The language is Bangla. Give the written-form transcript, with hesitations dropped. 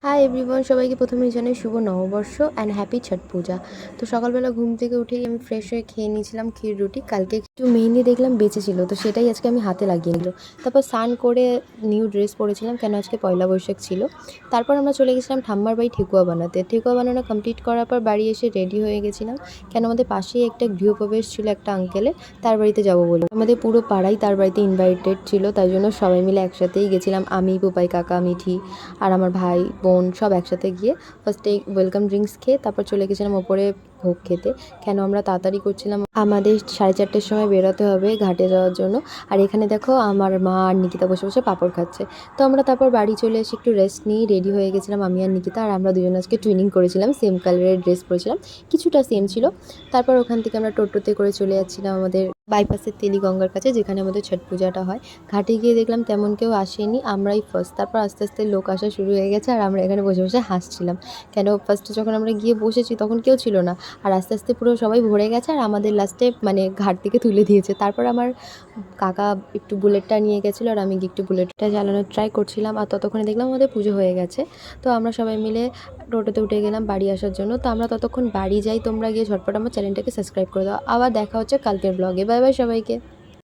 হাই এভরিওয়ান, সবাইকে প্রথমেই জানাই শুভ নববর্ষ অ্যান্ড হ্যাপি ছট পূজা। তো সকালবেলা ঘুম থেকে উঠেই আমি ফ্রেশ হয়ে খেয়ে নিয়েছিলাম ক্ষীর রুটি। কালকে একটু মেহেন্দি দেখলাম বেঁচেছিল, তো সেটাই আজকে আমি হাতে লাগিয়ে নিল। তারপর স্নান করে নিউ ড্রেস পরেছিলাম, কেন আজকে পয়লা বৈশাখ ছিল। তারপর আমরা চলে গেছিলাম ঠাম্মার বাড়ি ঠেকুয়া বানাতে। ঠেকুয়া বানানো কমপ্লিট করার পর বাড়ি এসে রেডি হয়ে গেছিলাম, কেন আমাদের পাশেই একটা গৃহপ্রবেশ ছিল একটা আঙ্কেলের, তার বাড়িতে যাবো বলে। আমাদের পুরো পাড়াই তার বাড়িতে ইনভাইটেড ছিল, তাই জন্য সবাই মিলে একসাথেই গেছিলাম। আমি, পোপাই কাকা, মিঠি আর আমার ভাই বোন সব একসাথে গিয়ে ফার্স্টে ওয়েলকাম ড্রিঙ্কস খেয়ে তারপর চলে গেছিলাম ওপরে ভোগ খেতে। কেন আমরা তাড়াতাড়ি করছিলাম, আমাদের 4:30টার সময় বেরোতে হবে ঘাটে যাওয়ার জন্য। আর এখানে দেখো আমার মা আর নিকিতা বসে বসে পাঁপড় খাচ্ছে। তো আমরা তারপর বাড়ি চলে এসে একটু রেস্ট নিয়ে রেডি হয়ে গেছিলাম আমি আর নিকিতা। আর আমরা দুজন আজকে টুইনিং করেছিলাম, সেম কালারের ড্রেস পরেছিলাম, কিছুটা সেম ছিল। তারপর ওখান থেকে আমরা টোটোতে করে চলে যাচ্ছিলাম আমাদের বাইপাসের তেলিগঙ্গার কাছে, যেখানে আমাদের ছট পূজাটা হয়। ঘাটে গিয়ে দেখলাম তেমন কেউ আসেনি, আমরাই ফার্স্ট। তারপর আস্তে আস্তে লোক আসা শুরু হয়ে গেছে, আর আমরা এখানে বসে বসে হাসছিলাম। কেন ফার্স্টে যখন আমরা গিয়ে বসেছি তখন কেউ ছিল না, আর আস্তে আস্তে পুরো সবাই ভরে গেছে, আর আমাদের লাস্টে মানে ঘাট থেকে তুলে দিয়েছে। তারপর আমার কাকা একটু বুলেটটা নিয়ে গেছিলো, আর আমি একটু বুলেটটা চালানোর ট্রাই করছিলাম। আর ততক্ষণে দেখলাম আমাদের পুজো হয়ে গেছে। তো আমরা সবাই মিলে টোটোতে উঠে গেলাম বাড়ি আসার জন্য। তো আমরা ততক্ষণ বাড়ি যাই, তোমরা গিয়ে ঝটপট আমার চ্যানেলটাকে সাবস্ক্রাইব করে দাও। আবার দেখা হচ্ছে কালকের ব্লগে। বাই বাই সবাইকে।